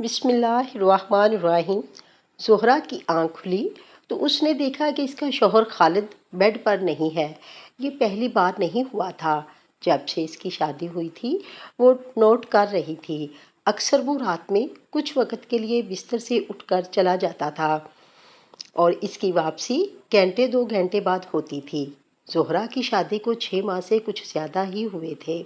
بسم اللہ الرحمن الرحیم۔ زہرا کی آنکھ کھلی تو اس نے دیکھا کہ اس کا شوہر خالد بیڈ پر نہیں ہے۔ یہ پہلی بار نہیں ہوا تھا۔ جب سے اس کی شادی ہوئی تھی وہ نوٹ کر رہی تھی، اکثر وہ رات میں کچھ وقت کے لیے بستر سے اٹھ کر چلا جاتا تھا اور اس کی واپسی گھنٹے 2 گھنٹے بعد ہوتی تھی۔ زہرا کی شادی کو 6 ماہ سے کچھ زیادہ ہی ہوئے تھے۔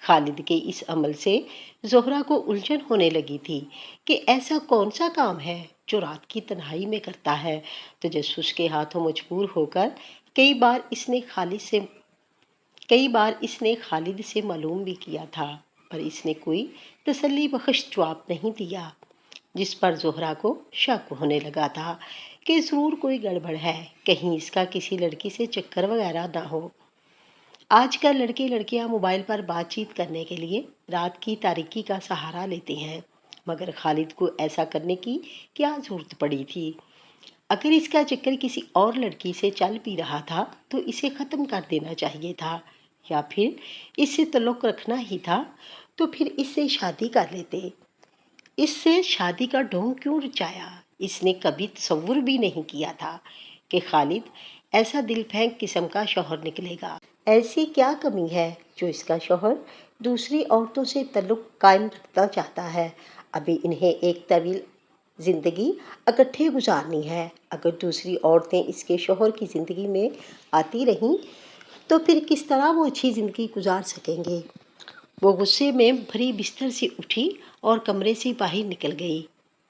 خالد کے اس عمل سے زہرا کو الجھن ہونے لگی تھی کہ ایسا کون سا کام ہے جو رات کی تنہائی میں کرتا ہے۔ تجسس کے ہاتھوں مجبور ہو کر کئی بار اس نے خالد سے معلوم بھی کیا تھا، پر اس نے کوئی تسلی بخش جواب نہیں دیا، جس پر زہرا کو شک ہونے لگا تھا کہ ضرور کوئی گڑبڑ ہے، کہیں اس کا کسی لڑکی سے چکر وغیرہ نہ ہو۔ آج کل لڑکے لڑکیاں موبائل پر بات چیت کرنے کے لیے رات کی تاریکی کا سہارا لیتے ہیں، مگر خالد کو ایسا کرنے کی کیا ضرورت پڑی تھی؟ اگر اس کا چکر کسی اور لڑکی سے چل بھی رہا تھا تو اسے ختم کر دینا چاہیے تھا، یا پھر اس سے تعلق رکھنا ہی تھا تو پھر اس سے شادی کر لیتے۔ اس سے شادی کا ڈھونگ کیوں رچایا؟ اس نے کبھی تصور بھی نہیں کیا تھا کہ خالد ایسا دل پھینک قسم کا شوہر نکلے گا۔ ایسی کیا کمی ہے جو اس کا شوہر دوسری عورتوں سے تعلق قائم رکھنا چاہتا ہے؟ ابھی انہیں ایک طویل زندگی اکٹھے گزارنی ہے۔ اگر دوسری عورتیں اس کے شوہر کی زندگی میں آتی رہیں تو پھر کس طرح وہ اچھی زندگی گزار سکیں گے؟ وہ غصے میں بھری بستر سے اٹھی اور کمرے سے باہر نکل گئی۔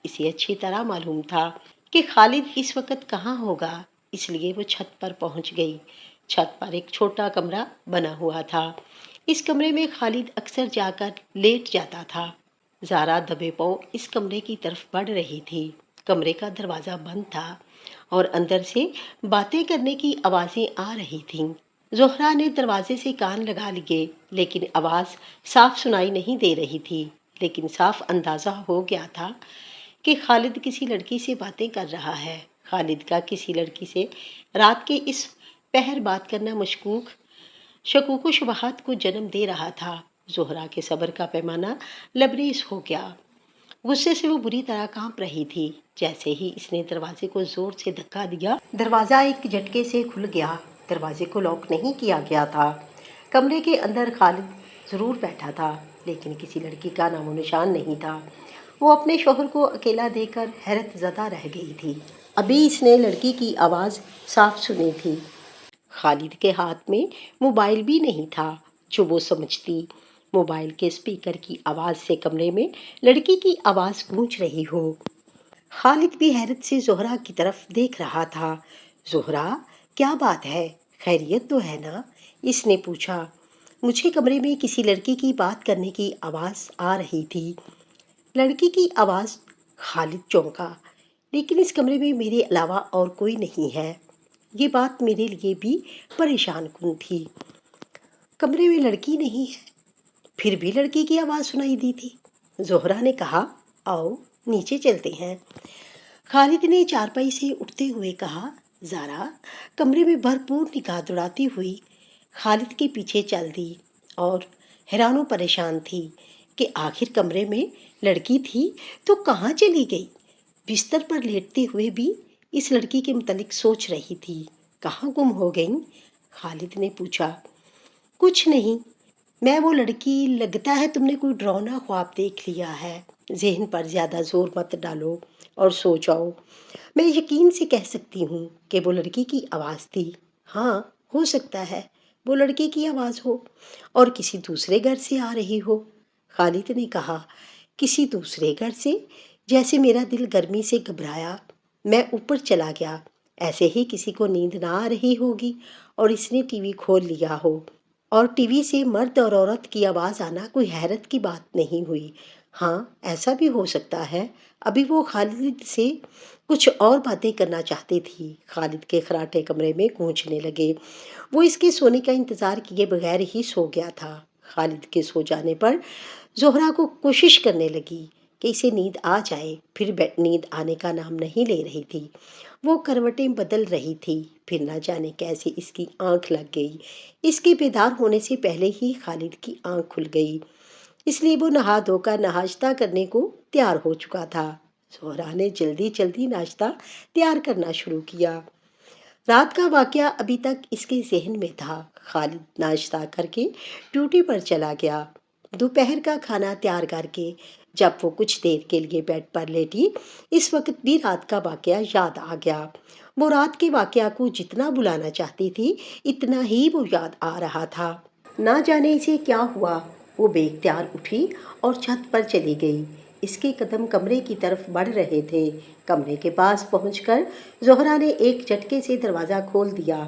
اسے اچھی طرح معلوم تھا کہ خالد اس وقت کہاں ہوگا، اس لیے وہ چھت پر پہنچ گئی۔ چھت پر ایک چھوٹا کمرہ بنا ہوا تھا۔ اس کمرے میں خالد اکثر جا کر لیٹ جاتا تھا۔ زارا دبے پاؤں اس کمرے کی طرف بڑھ رہی تھی۔ کمرے کا دروازہ بند تھا اور اندر سے باتیں کرنے کی آوازیں آ رہی تھیں۔ زہرا نے دروازے سے کان لگا لیے، لیکن آواز صاف سنائی نہیں دے رہی تھی، لیکن صاف اندازہ ہو گیا تھا کہ خالد کسی لڑکی سے باتیں کر رہا ہے۔ خالد کا کسی لڑکی سے رات کے اس پہر بات کرنا شکوک و شبہات کو جنم دے رہا تھا۔ زہرا کے صبر کا پیمانہ لبریز ہو گیا۔ غصے سے وہ بری طرح کانپ رہی تھی۔ جیسے ہی اس نے دروازے کو زور سے دھکا دیا، دروازہ ایک جھٹکے سے کھل گیا۔ دروازے کو لاک نہیں کیا گیا تھا۔ کمرے کے اندر خالد ضرور بیٹھا تھا، لیکن کسی لڑکی کا نام و نشان نہیں تھا۔ وہ اپنے شوہر کو اکیلا دیکھ کر حیرت زدہ رہ گئی تھی۔ ابھی اس نے لڑکی کی آواز صاف سنی تھی۔ خالد کے ہاتھ میں موبائل بھی نہیں تھا جو وہ سمجھتی موبائل کے اسپیکر کی آواز سے کمرے میں لڑکی کی آواز گونج رہی ہو۔ خالد بھی حیرت سے زہرا کی طرف دیکھ رہا تھا۔ زہرا، کیا بات ہے؟ خیریت تو ہے نا؟ اس نے پوچھا۔ مجھے کمرے میں کسی لڑکی کی بات کرنے کی آواز آ رہی تھی۔ لڑکی کی آواز؟ خالد چونکا۔ لیکن اس کمرے میں میرے علاوہ اور کوئی نہیں ہے۔ یہ بات میرے لیے بھی پریشان کن تھی۔ کمرے میں لڑکی نہیں ہے، پھر بھی لڑکی کی آواز سنائی دی تھی۔ زہرا نے کہا، آؤ نیچے چلتے ہیں۔ خالد نے چارپائی سے اٹھتے ہوئے کہا۔ زارا کمرے میں بھرپور نگاہ دوڑاتی ہوئی خالد کے پیچھے چل دی اور حیران و پریشان تھی کہ آخر کمرے میں لڑکی تھی تو کہاں چلی گئی؟ بستر پر لیٹتے ہوئے بھی اس لڑکی کے متعلق سوچ رہی تھی۔ کہاں گم ہو گئیں؟ خالد نے پوچھا۔ کچھ نہیں، میں وہ لڑکی، لگتا ہے تم نے کوئی ڈراؤنا خواب دیکھ لیا ہے۔ ذہن پر زیادہ زور مت ڈالو اور سو جاؤ۔ میں یقین سے کہہ سکتی ہوں کہ وہ لڑکی کی آواز تھی۔ ہاں، ہو سکتا ہے وہ لڑکی کی آواز ہو اور کسی دوسرے گھر سے آ رہی ہو۔ خالد نے کہا، کسی دوسرے گھر سے؟ جیسے میرا دل گرمی سے گھبرایا، میں اوپر چلا گیا۔ ایسے ہی کسی کو نیند نہ آ رہی ہوگی اور اس نے ٹی وی کھول لیا ہو، اور ٹی وی سے مرد اور عورت کی آواز آنا کوئی حیرت کی بات نہیں ہوئی۔ ہاں، ایسا بھی ہو سکتا ہے۔ ابھی وہ خالد سے کچھ اور باتیں کرنا چاہتی تھی۔ خالد کے خراٹے کمرے میں گونجنے لگے۔ وہ اس کے سونے کا انتظار کیے بغیر ہی سو گیا تھا۔ خالد کے سو جانے پر زہرا کو کوشش کرنے لگی کہ اسے نیند آ جائے، پھر نیند آنے کا نام نہیں لے رہی تھی۔ وہ کروٹیں بدل رہی تھی، پھر نہ جانے کیسے اس کی آنکھ لگ گئی۔ اس کے بیدار ہونے سے پہلے ہی خالد کی آنکھ کھل گئی۔ اس لیے وہ نہا دھو کر ناشتہ کرنے کو تیار ہو چکا تھا۔ زہرا نے جلدی جلدی ناشتہ تیار کرنا شروع کیا۔ رات کا واقعہ ابھی تک اس کے ذہن میں تھا۔ خالد ناشتہ کر کے ڈیوٹی پر چلا گیا۔ دوپہر کا کھانا تیار کر کے جب وہ کچھ دیر کے لیے بیڈ پر لیٹی، اس وقت بھی رات کا واقعہ یاد آ گیا۔ وہ رات کے واقعہ کو جتنا بلانا چاہتی تھی اتنا ہی وہ یاد آ رہا تھا۔ نہ جانے اسے کیا ہوا، وہ بے اختیار اٹھی اور چھت پر چلی گئی۔ اس کے قدم کمرے کی طرف بڑھ رہے تھے۔ کمرے کے پاس پہنچ کر زہرا نے ایک جھٹکے سے دروازہ کھول دیا۔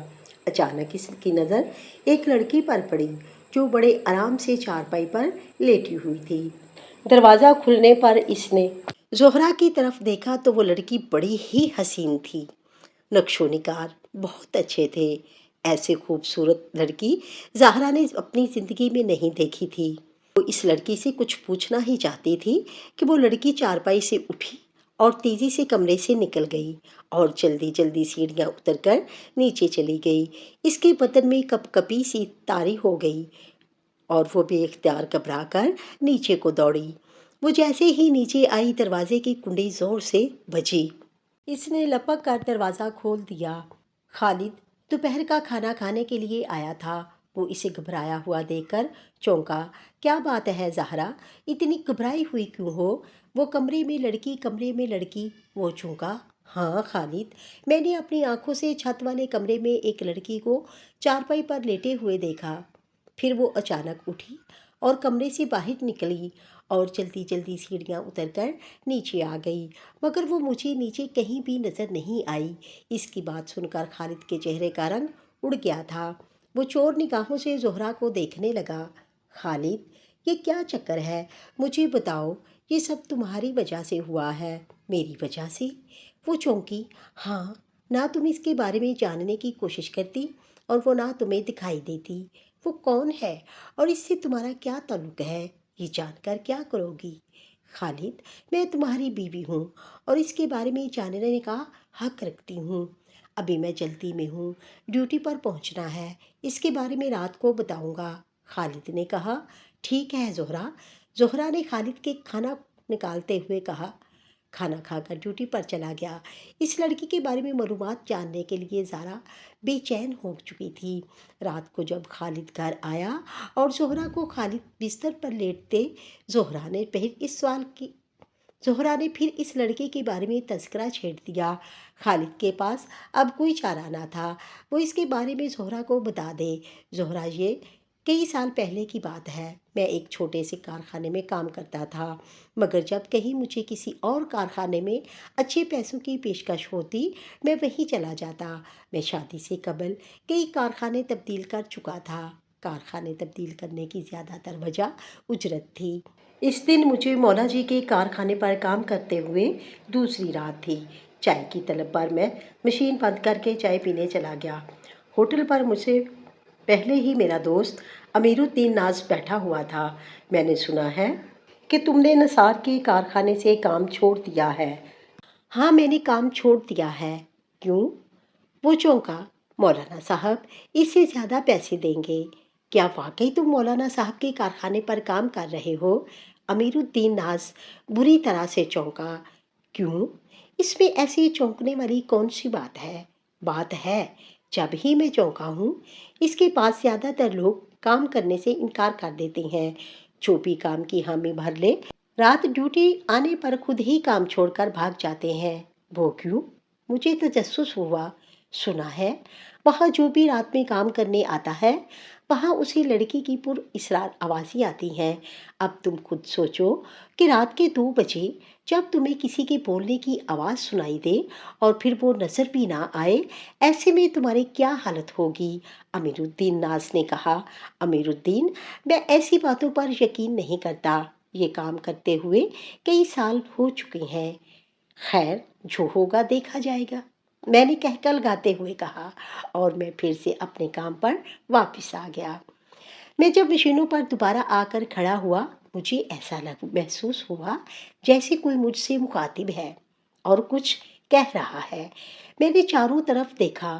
اچانک اس کی نظر ایک لڑکی پر پڑی جو بڑے آرام سے چارپائی پر لیٹی ہوئی تھی۔ دروازہ کھلنے پر اس نے زہرا کی طرف دیکھا تو وہ لڑکی بڑی ہی حسین تھی۔ نقش و نگار بہت اچھے تھے۔ ایسے خوبصورت لڑکی زہرا نے اپنی زندگی میں نہیں دیکھی تھی۔ وہ اس لڑکی سے کچھ پوچھنا ہی چاہتی تھی کہ وہ لڑکی چارپائی سے اٹھی اور تیزی سے کمرے سے نکل گئی اور جلدی جلدی سیڑھیاں اتر کر نیچے چلی گئی۔ اس کے بدن میں کپ کپی سی طاری ہو گئی اور وہ بے اختیار گھبرا کر نیچے کو دوڑی۔ وہ جیسے ہی نیچے آئی دروازے کی کنڈی زور سے بجی۔ اس نے لپک کر دروازہ کھول دیا۔ خالد دوپہر کا کھانا کھانے کے لیے آیا تھا۔ وہ اسے گھبرایا ہوا دیکھ کر چونکا۔ کیا بات ہے زہرا، اتنی گھبرائی ہوئی کیوں ہو؟ وہ کمرے میں لڑکی۔ وہ چونکا۔ ہاں خالد، میں نے اپنی آنکھوں سے چھت والے کمرے میں ایک لڑکی کو چارپائی پر لیٹے ہوئے دیکھا۔ پھر وہ اچانک اٹھی اور کمرے سے باہر نکلی اور جلدی جلدی سیڑھیاں اتر کر نیچے آ گئی، مگر وہ مجھے نیچے کہیں بھی نظر نہیں آئی۔ اس کی بات سن کر خالد کے چہرے کا رنگ اڑ گیا تھا۔ وہ چور نگاہوں سے زہرا کو دیکھنے لگا۔ خالد، یہ کیا چکر ہے؟ مجھے بتاؤ، یہ سب تمہاری وجہ سے ہوا ہے۔ میری وجہ سے؟ وہ چونکی۔ ہاں، نہ تم اس کے بارے میں جاننے کی کوشش کرتی اور وہ نہ تمہیں دکھائی دیتی۔ وہ کون ہے اور اس سے تمہارا کیا تعلق ہے؟ یہ جان کر کیا کرو گی؟ خالد، میں تمہاری بیوی ہوں اور اس کے بارے میں جاننے کا حق رکھتی ہوں۔ ابھی میں جلدی میں ہوں، ڈیوٹی پر پہنچنا ہے، اس کے بارے میں رات کو بتاؤں گا۔ خالد نے کہا۔ ٹھیک ہے زہرا۔ زہرا نے خالد کے کھانا نکالتے ہوئے کہا۔ کھانا کھا کر ڈیوٹی پر چلا گیا۔ اس لڑکی کے بارے میں معلومات جاننے کے لیے زہرا بے چین ہو چکی تھی۔ رات کو جب خالد گھر آیا اور زہرا کو خالد بستر پر لیٹتے زہرا نے پھر اس لڑکے کے بارے میں تذکرہ چھیڑ دیا۔ خالد کے پاس اب کوئی چارہ نہ تھا، وہ اس کے بارے میں زہرا کو بتا دے۔ زہرا، یہ کئی سال پہلے کی بات ہے۔ میں ایک چھوٹے سے کارخانے میں کام کرتا تھا، مگر جب کہیں مجھے کسی اور کارخانے میں اچھے پیسوں کی پیشکش ہوتی میں وہیں چلا جاتا۔ میں شادی سے قبل کئی کارخانے تبدیل کر چکا تھا۔ کارخانے تبدیل کرنے کی زیادہ تر وجہ اجرت تھی۔ اس دن مجھے مولا جی کے کارخانے پر کام کرتے ہوئے دوسری رات تھی۔ چائے کی طلب پر میں مشین بند کر کے چائے پینے چلا گیا۔ ہوٹل پر مجھ سے پہلے ہی میرا دوست امیر الدین ناز بیٹھا ہوا تھا۔ میں نے سنا ہے کہ تم نے نثار کے کارخانے سے کام چھوڑ دیا ہے۔ ہاں، میں نے کام چھوڑ دیا ہے۔ کیوں؟ وہ چونکا۔ مولانا صاحب اس سے زیادہ پیسے دیں گے۔ کیا واقعی تم مولانا صاحب کے کارخانے پر کام کر رہے ہو؟ امیر الدین ناز بری طرح سے چونکا۔ کیوں؟ اس میں ایسی چونکنے والی کون سی بات ہے؟ بات ہے، جب ہی میں چونکا ہوں۔ اس کے پاس زیادہ تر لوگ کام کرنے سے انکار کر دیتے ہیں۔ جو بھی کام کی حامی بھر لے، رات ڈیوٹی آنے پر خود ہی کام چھوڑ کر بھاگ جاتے ہیں۔ وہ کیوں؟ مجھے تجسس ہوا۔ سنا ہے وہاں جو بھی رات میں کام کرنے آتا ہے، وہاں اسے لڑکی کی پر اسرار آوازیں آتی ہیں۔ اب تم خود سوچو کہ رات کے 2 بجے جب تمہیں کسی کے بولنے کی آواز سنائی دے اور پھر وہ نظر بھی نہ آئے، ایسے میں تمہاری کیا حالت ہوگی؟ امیر الدین ناز نے کہا۔ امیر الدین، میں ایسی باتوں پر یقین نہیں کرتا۔ یہ کام کرتے ہوئے کئی سال ہو چکے ہیں۔ خیر، جو ہوگا دیکھا جائے گا، میں نے کہلگاتے ہوئے کہا اور میں پھر سے اپنے کام پر واپس آ گیا۔ میں جب مشینوں پر دوبارہ آ کر کھڑا ہوا، مجھے ایسا محسوس ہوا جیسے کوئی مجھ سے مخاطب ہے اور کچھ کہہ رہا ہے۔ میں نے چاروں طرف دیکھا،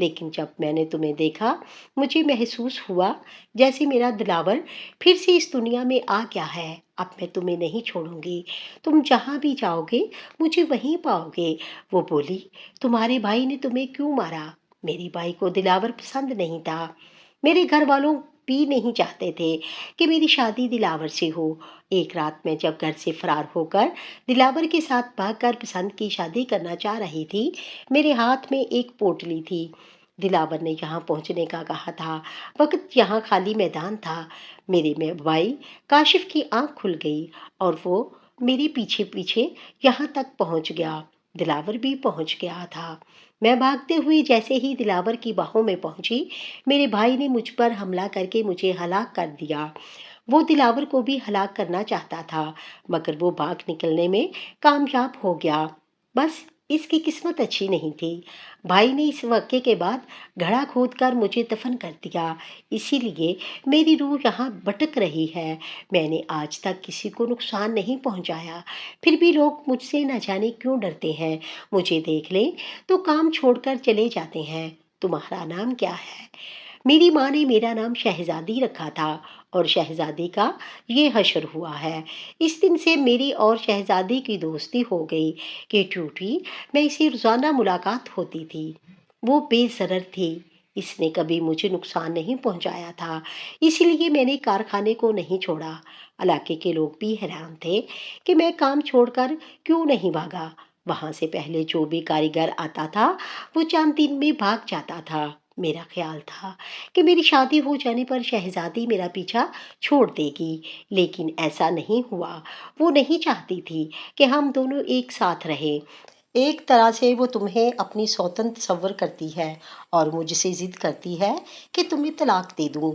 لیکن جب میں نے تمہیں دیکھا مجھے محسوس ہوا جیسے میرا دلاور پھر سے اس دنیا میں آ گیا ہے۔ اب میں تمہیں نہیں چھوڑوں گی، تم جہاں بھی جاؤ گے مجھے وہیں پاؤ گے۔ وہ بولی، تمہارے بھائی نے تمہیں کیوں مارا؟ میری بھائی کو دلاور پسند نہیں تھا، میرے گھر والوں بھی نہیں چاہتے تھے کہ میری شادی دلاور سے ہو۔ ایک رات میں جب گھر سے فرار ہو کر دلاور کے ساتھ بھاگ کر پسند کی شادی کرنا چاہ رہی تھی، میرے ہاتھ میں ایک پوٹلی تھی۔ دلاور نے یہاں پہنچنے کا کہا تھا، وقت یہاں خالی میدان تھا۔ میرے میں بھائی کاشف کی آنکھ کھل گئی اور وہ میرے پیچھے پیچھے یہاں تک پہنچ گیا۔ دلاور بھی پہنچ گیا تھا۔ میں بھاگتے ہوئے جیسے ہی دلاور کی باہوں میں پہنچی، میرے بھائی نے مجھ پر حملہ کر کے مجھے ہلاک کر دیا۔ وہ دلاور کو بھی ہلاک کرنا چاہتا تھا مگر وہ بھاگ نکلنے میں کامیاب ہو گیا۔ بس اس کی قسمت اچھی نہیں تھی۔ بھائی نے اس واقعے کے بعد گڑھا کھود کر مجھے دفن کر دیا، اسی لیے میری روح یہاں بھٹک رہی ہے۔ میں نے آج تک کسی کو نقصان نہیں پہنچایا، پھر بھی لوگ مجھ سے نہ جانے کیوں ڈرتے ہیں۔ مجھے دیکھ لیں تو کام چھوڑ کر چلے جاتے ہیں۔ تمہارا نام کیا ہے؟ میری ماں نے میرا نام شہزادی رکھا تھا اور شہزادی کا یہ حشر ہوا ہے۔ اس دن سے میری اور شہزادی کی دوستی ہو گئی کہ ٹوٹی میں اسے روزانہ ملاقات ہوتی تھی۔ وہ بے ضرر تھی، اس نے کبھی مجھے نقصان نہیں پہنچایا تھا، اس لیے میں نے کارخانے کو نہیں چھوڑا۔ علاقے کے لوگ بھی حیران تھے کہ میں کام چھوڑ کر کیوں نہیں بھاگا۔ وہاں سے پہلے جو بھی کاریگر آتا تھا وہ چند دن میں بھاگ جاتا تھا۔ میرا خیال تھا کہ میری شادی ہو جانے پر شہزادی میرا پیچھا چھوڑ دے گی، لیکن ایسا نہیں ہوا۔ وہ نہیں چاہتی تھی کہ ہم دونوں ایک ساتھ رہیں۔ ایک طرح سے وہ تمہیں اپنی سوتن تصور کرتی ہے اور مجھ سے ضد کرتی ہے کہ تمہیں طلاق دے دوں۔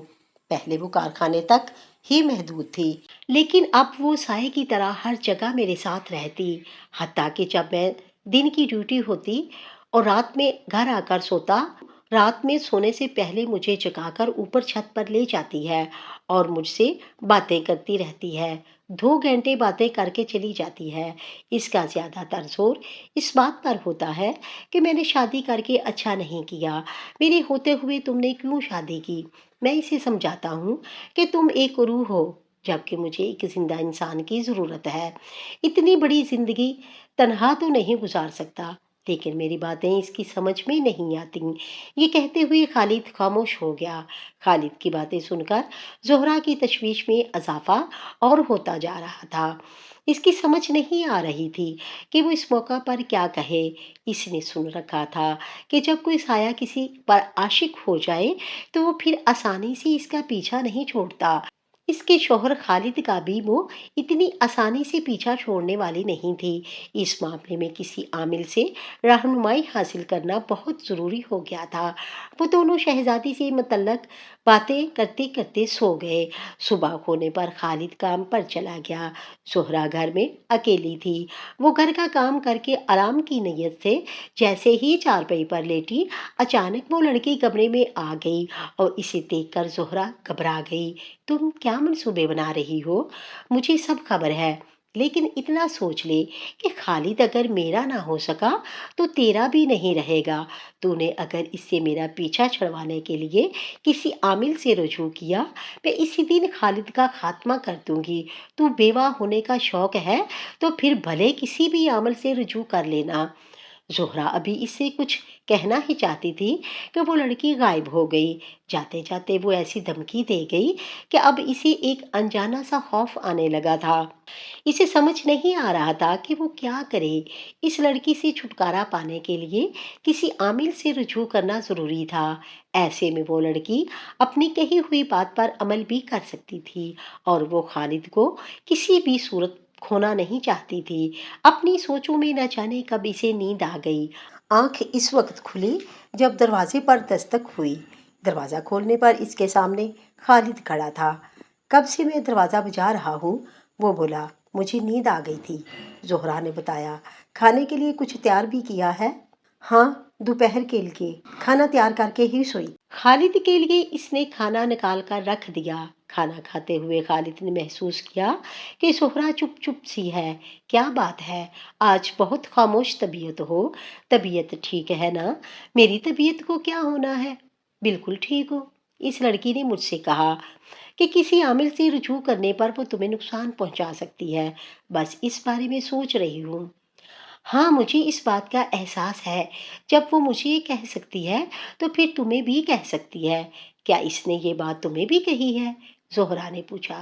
پہلے وہ کارخانے تک ہی محدود تھی، لیکن اب وہ سائے کی طرح ہر جگہ میرے ساتھ رہتی، حتیٰ کہ جب میں دن کی ڈیوٹی ہوتی اور رات میں گھر آ کر سوتا، رات میں سونے سے پہلے مجھے جگا کر اوپر چھت پر لے جاتی ہے اور مجھ سے باتیں کرتی رہتی ہے۔ 2 گھنٹے باتیں کر کے چلی جاتی ہے۔ اس کا زیادہ تر زور اس بات پر ہوتا ہے کہ میں نے شادی کر کے اچھا نہیں کیا، میرے ہوتے ہوئے تم نے کیوں شادی کی؟ میں اسے سمجھاتا ہوں کہ تم ایک روح ہو جبکہ مجھے ایک زندہ انسان کی ضرورت ہے۔ اتنی بڑی زندگی تنہا تو نہیں گزار سکتا، لیکن میری باتیں اس کی سمجھ میں نہیں آتی۔ یہ کہتے ہوئے خالد خاموش ہو گیا۔ خالد کی باتیں سن کر زہرا کی تشویش میں اضافہ اور ہوتا جا رہا تھا۔ اس کی سمجھ نہیں آ رہی تھی کہ وہ اس موقع پر کیا کہے۔ اس نے سن رکھا تھا کہ جب کوئی سایہ کسی پر عاشق ہو جائے تو وہ پھر آسانی سے اس کا پیچھا نہیں چھوڑتا۔ اس کے شوہر خالد کا بھی وہ اتنی آسانی سے پیچھا چھوڑنے والی نہیں تھی۔ اس معاملے میں کسی عامل سے رہنمائی حاصل کرنا بہت ضروری ہو گیا تھا۔ وہ دونوں شہزادی سے متعلق باتیں کرتے کرتے سو گئے۔ صبح ہونے پر خالد کام پر چلا گیا۔ زہرا گھر میں اکیلی تھی۔ وہ گھر کا کام کر کے آرام کی نیت سے جیسے ہی چارپائی پر لیٹی، اچانک وہ لڑکی کمرے میں آ گئی اور اسے دیکھ کر زہرا گھبرا گئی۔ تم کیا منصوبے بنا رہی ہو؟ مجھے سب خبر ہے، لیکن اتنا سوچ لے کہ خالد اگر میرا نہ ہو سکا تو تیرا بھی نہیں رہے گا۔ تو نے اگر اس سے میرا پیچھا چھڑوانے کے لیے کسی عامل سے رجوع کیا، میں اسی دن خالد کا خاتمہ کر دوں گی۔ تو بیوہ ہونے کا شوق ہے تو پھر بھلے کسی بھی عامل سے رجوع کر لینا۔ زہرا ابھی اس سے کچھ کہنا ہی چاہتی تھی کہ وہ لڑکی غائب ہو گئی۔ جاتے جاتے وہ ایسی دھمکی دے گئی کہ اب اسے ایک انجانا سا خوف آنے لگا تھا۔ اسے سمجھ نہیں آ رہا تھا کہ وہ کیا کرے۔ اس لڑکی سے چھٹکارا پانے کے لیے کسی عامل سے رجوع کرنا ضروری تھا۔ ایسے میں وہ لڑکی اپنی کہی ہوئی بات پر عمل بھی کر سکتی تھی اور وہ خالد کو کسی بھی صورت کھونا نہیں چاہتی تھی۔ اپنی سوچوں میں نہ جانے کب اسے نیند آ گئی۔ آنکھ اس وقت کھلی جب دروازے پر دستک ہوئی۔ دروازہ کھولنے پر اس کے سامنے خالد کھڑا تھا۔ کب سے میں دروازہ بجا رہا ہوں، وہ بولا۔ مجھے نیند آ گئی تھی، زہرا نے بتایا۔ کھانے کے لیے کچھ تیار بھی کیا ہے؟ ہاں، دوپہر کے لیے کھانا تیار کر کے ہی سوئی۔ خالد کے لیے اس نے کھانا نکال کر رکھ دیا۔ کھانا کھاتے ہوئے خالد نے محسوس کیا کہ زہرا چپ چپ سی ہے۔ کیا بات ہے، آج بہت خاموش طبیعت ہو؟ طبیعت ٹھیک ہے نا؟ میری طبیعت کو کیا ہونا ہے؟ بالکل ٹھیک ہو، اس لڑکی نے مجھ سے کہا کہ کسی عامل سے رجوع کرنے پر وہ تمہیں نقصان پہنچا سکتی ہے، بس اس بارے میں سوچ رہی ہوں۔ ہاں، مجھے اس بات کا احساس ہے، جب وہ مجھے یہ کہہ سکتی ہے تو پھر تمہیں بھی کہہ سکتی ہے۔ کیا اس نے یہ بات تمہیں بھی کہی ہے؟ زہرا نے پوچھا۔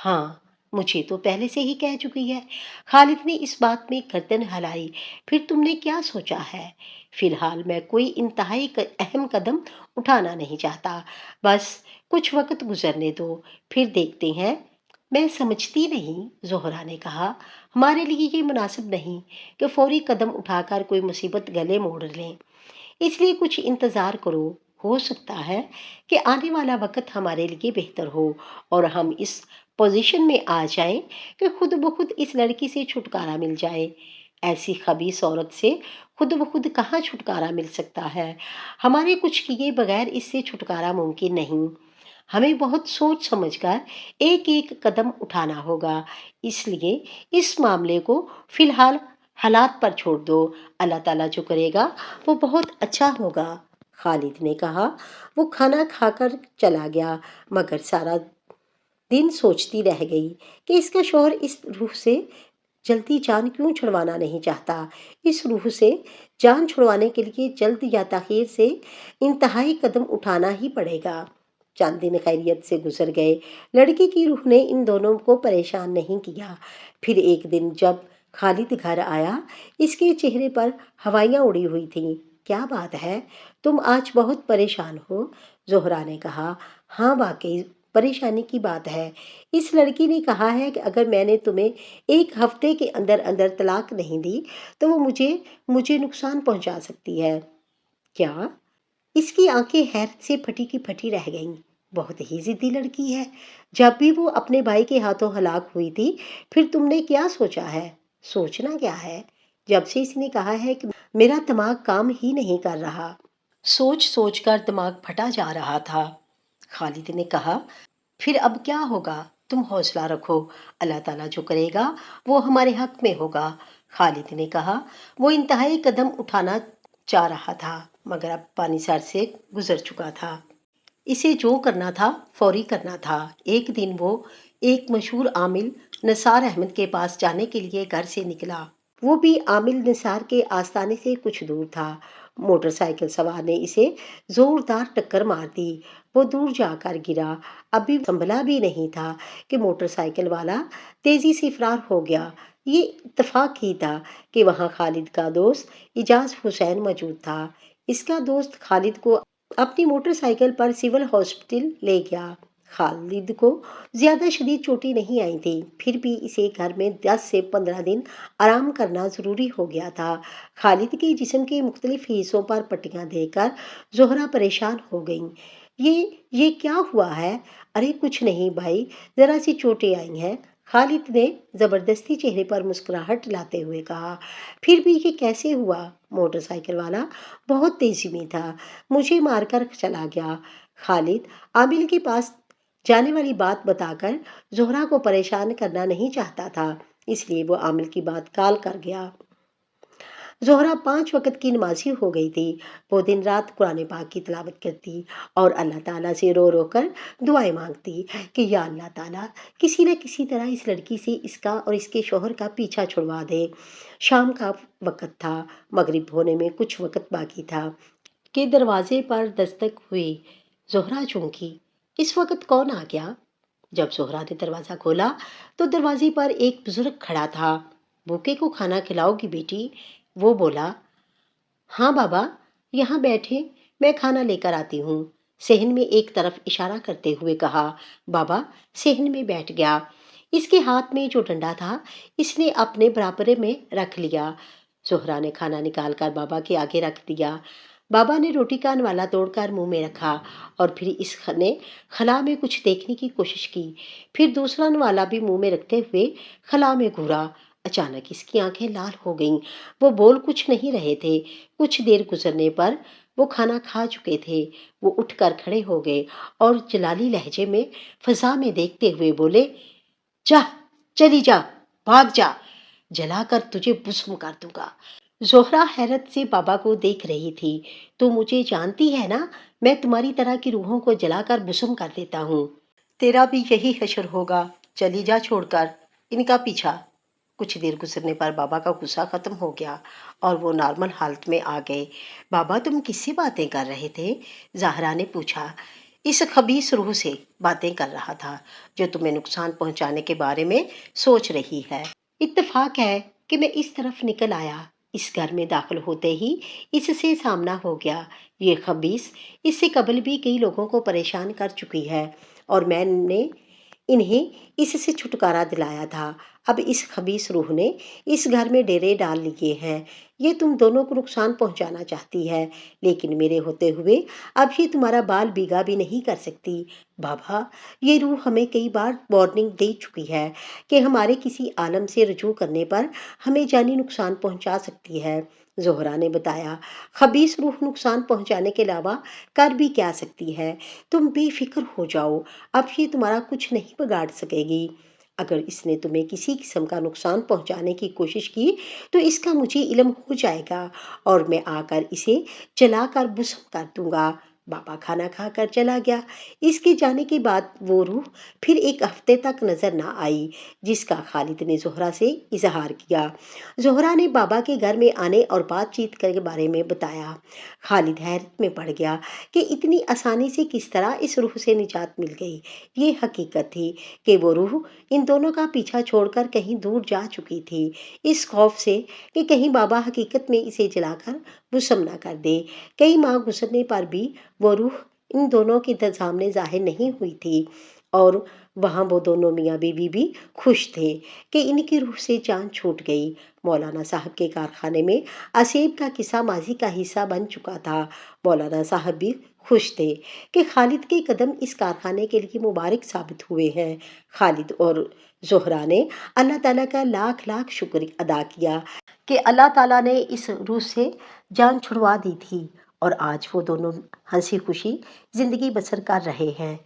ہاں، مجھے تو پہلے سے ہی کہہ چکی ہے۔ خالد نے اس بات میں گردن ہلائی۔ پھر تم نے کیا سوچا ہے؟ فی الحال میں کوئی انتہائی اہم قدم اٹھانا نہیں چاہتا، بس کچھ وقت گزرنے دو، پھر دیکھتے ہیں۔ میں سمجھتی نہیں، زہرا نے کہا، ہمارے لیے یہ مناسب نہیں کہ فوری قدم اٹھا کر کوئی مصیبت گلے موڑ لیں، اس لیے کچھ انتظار کرو۔ ہو سکتا ہے کہ آنے والا وقت ہمارے لیے بہتر ہو اور ہم اس پوزیشن میں آ جائیں کہ خود بخود اس لڑکی سے چھٹکارا مل جائے۔ ایسی خبیث عورت سے خود بخود کہاں چھٹکارا مل سکتا ہے؟ ہمارے کچھ کیے بغیر اس سے چھٹکارا ممکن نہیں۔ ہمیں بہت سوچ سمجھ کر ایک ایک قدم اٹھانا ہوگا، اس لیے اس معاملے کو فی الحال حالات پر چھوڑ دو۔ اللہ تعالیٰ جو کرے گا وہ بہت اچھا ہوگا، خالد نے کہا۔ وہ کھانا کھا کر چلا گیا، مگر سارا دن سوچتی رہ گئی کہ اس کا شوہر اس روح سے جلدی جان کیوں چھڑوانا نہیں چاہتا۔ اس روح سے جان چھڑوانے کے لیے جلد یا تاخیر سے انتہائی قدم اٹھانا ہی پڑے گا۔ چند دن خیریت سے گزر گئے، لڑکی کی روح نے ان دونوں کو پریشان نہیں کیا۔ پھر ایک دن جب خالد گھر آیا، اس کے چہرے پر ہوائیاں اڑی ہوئی تھیں۔ کیا بات ہے، تم آج بہت پریشان ہو؟ زہرا نے کہا۔ ہاں، واقعی پریشانی کی بات ہے۔ اس لڑکی نے کہا ہے کہ اگر میں نے تمہیں ایک ہفتے کے اندر اندر طلاق نہیں دی تو وہ مجھے نقصان پہنچا سکتی ہے۔ کیا؟ اس کی آنکھیں حیرت سے پھٹی کی پھٹی رہ گئیں۔ بہت ہی ضدی لڑکی ہے۔ جب بھی وہ اپنے بھائی کے ہاتھوں ہلاک ہوئی تھی، پھر تم نے کیا سوچا ہے؟ سوچنا کیا ہے؟ جب سے اس نے کہا ہے کہ میرا دماغ کام ہی نہیں کر رہا، سوچ سوچ کر دماغ پھٹا جا رہا تھا، خالد نے کہا۔ پھر اب کیا ہوگا؟ تم حوصلہ رکھو، اللہ تعالیٰ جو کرے گا وہ ہمارے حق میں ہوگا، خالد نے کہا۔ وہ انتہائی قدم اٹھانا چاہ رہا تھا، مگر اب پانی سر سے گزر چکا تھا۔ اسے جو کرنا تھا فوری کرنا تھا۔ ایک دن وہ ایک مشہور عامل نثار احمد کے پاس جانے کے لیے گھر سے نکلا۔ وہ بھی عامل نثار کے آستانے سے کچھ دور تھا۔ موٹر سائیکل سوار نے اسے زوردار ٹکر مار دی۔ وہ دور جا کر گرا، ابھی سنبھلا بھی نہیں تھا کہ موٹر سائیکل والا تیزی سے فرار ہو گیا۔ یہ اتفاق ہی تھا کہ وہاں خالد کا دوست اعجاز حسین موجود تھا۔ اس کا دوست خالد کو اپنی موٹر سائیکل پر سول ہاسپٹل لے گیا۔ خالد کو زیادہ شدید چوٹیں نہیں آئی تھیں، پھر بھی اسے گھر میں 10 سے 15 دن آرام کرنا ضروری ہو گیا تھا۔ خالد کے جسم کے مختلف حصوں پر پٹیاں دیکھ کر زہرا پریشان ہو گئیں۔ یہ کیا ہوا ہے؟ ارے کچھ نہیں بھائی، ذرا سی چوٹیں آئی ہیں، خالد نے زبردستی چہرے پر مسکراہٹ لاتے ہوئے کہا۔ پھر بھی یہ کیسے ہوا؟ موٹر سائیکل والا بہت تیزی میں تھا، مجھے مار کر چلا گیا۔ خالد عامل کے پاس جانے والی بات بتا کر زہرا کو پریشان کرنا نہیں چاہتا تھا، اس لیے وہ عامل کی بات ٹال کر گیا۔ زہرا 5 وقت کی نمازی ہو گئی تھی۔ وہ دن رات قرآن پاک کی تلاوت کرتی اور اللہ تعالیٰ سے رو رو کر دعائیں مانگتی کہ یا اللہ تعالیٰ کسی نہ کسی طرح اس لڑکی سے اس کا اور اس کے شوہر کا پیچھا چھڑوا دے۔ شام کا وقت تھا، مغرب ہونے میں کچھ وقت باقی تھا کہ دروازے پر دستک ہوئی۔ زہرا چونکی، اس وقت کون آ گیا؟ جب زہرا نے دروازہ کھولا تو دروازے پر ایک بزرگ کھڑا تھا۔ بھوکے کو کھانا کھلاؤ گی بیٹی؟ وہ بولا۔ ہاں بابا، یہاں بیٹھے، میں کھانا لے کر آتی ہوں، صحن میں ایک طرف اشارہ کرتے ہوئے کہا۔ بابا صحن میں بیٹھ گیا۔ اس کے ہاتھ میں جو ڈنڈا تھا اس نے اپنے برابرے میں رکھ لیا۔ زہرا نے کھانا نکال کر بابا کے آگے رکھ دیا۔ بابا نے روٹی کا نوالا توڑ کر منہ میں رکھا اور پھر اس نے خلا میں کچھ دیکھنے کی کوشش کی، پھر دوسرا نوالا بھی منہ میں رکھتے ہوئے خلا میں گھورا۔ اچانک اس کی آنکھیں لال ہو گئیں، وہ بول کچھ نہیں رہے تھے۔ کچھ دیر گزرنے پر وہ کھانا کھا چکے تھے۔ وہ اٹھ کر کھڑے ہو گئے اور جلالی لہجے میں فضا میں دیکھتے ہوئے بولے، جا، چلی جا، بھاگ جا، جلا کر تجھے بسم کر دوں گا۔ زہرا حیرت سے بابا کو دیکھ رہی تھی۔ تو مجھے جانتی ہے نا، میں تمہاری طرح کی روحوں کو جلا کر بسم کر دیتا ہوں۔ تیرا بھی یہی حشر ہوگا، چلی جا چھوڑ کر ان کا پیچھا۔ کچھ دیر گزرنے پر بابا کا غصہ ختم ہو گیا اور وہ نارمل حالت میں آ گئے۔ بابا تم کس سے باتیں کر رہے تھے؟ زہرا نے پوچھا۔ اس خبیث روح سے باتیں کر رہا تھا جو تمہیں نقصان پہنچانے کے بارے میں سوچ رہی ہے۔ اتفاق ہے کہ میں اس طرف نکل آیا۔ اس گھر میں داخل ہوتے ہی اس سے سامنا ہو گیا۔ یہ خبیث اس سے قبل بھی کئی لوگوں کو پریشان کر چکی ہے اور میں نے انہیں اس سے چھٹکارا دلایا تھا۔ اب اس خبیث روح نے اس گھر میں ڈیرے ڈال لیے ہیں۔ یہ تم دونوں کو نقصان پہنچانا چاہتی ہے، لیکن میرے ہوتے ہوئے اب یہ تمہارا بال بیگا بھی نہیں کر سکتی۔ بابا، یہ روح ہمیں کئی بار وارننگ دے چکی ہے کہ ہمارے کسی عالم سے رجوع کرنے پر ہمیں جانی نقصان پہنچا سکتی ہے۔ زہرا نے بتایا، خبیث روح نقصان پہنچانے کے علاوہ کر بھی کیا سکتی ہے؟ تم بے فکر ہو جاؤ، اب یہ تمہارا کچھ نہیں بگاڑ سکے گی۔ اگر اس نے تمہیں کسی قسم کا نقصان پہنچانے کی کوشش کی تو اس کا مجھے علم ہو جائے گا اور میں آ کر اسے جلا کر بسم کر دوں گا۔ بابا کھانا کھا کر چلا گیا۔ اس کے جانے کے بعد وہ روح پھر ایک ہفتے تک نظر نہ آئی، جس کا خالد نے زہرا سے اظہار کیا۔ زہرا نے بابا کے گھر میں آنے اور بات چیت کے بارے میں بتایا۔ خالد حیرت میں پڑ گیا کہ اتنی آسانی سے کس طرح اس روح سے نجات مل گئی۔ یہ حقیقت تھی کہ وہ روح ان دونوں کا پیچھا چھوڑ کر کہیں دور جا چکی تھی، اس خوف سے کہ کہیں بابا حقیقت میں اسے جلا کر بسم نہ کر دے۔ کئی ماہ گزرنے پر بھی وہ روح ان دونوں کے سامنے ظاہر نہیں ہوئی تھی اور وہاں وہ دونوں میاں بیوی بھی خوش تھے کہ ان کی روح سے جان چھوٹ گئی۔ مولانا صاحب کے کارخانے میں اسیب کا قصہ ماضی کا حصہ بن چکا تھا۔ مولانا صاحب بھی خوش تھے کہ خالد کے قدم اس کارخانے کے لیے مبارک ثابت ہوئے ہیں۔ خالد اور زہرا نے اللہ تعالیٰ کا لاکھ لاکھ شکر ادا کیا کہ اللہ تعالیٰ نے اس روح سے جان چھڑوا دی تھی اور آج وہ دونوں ہنسی خوشی زندگی بسر کر رہے ہیں۔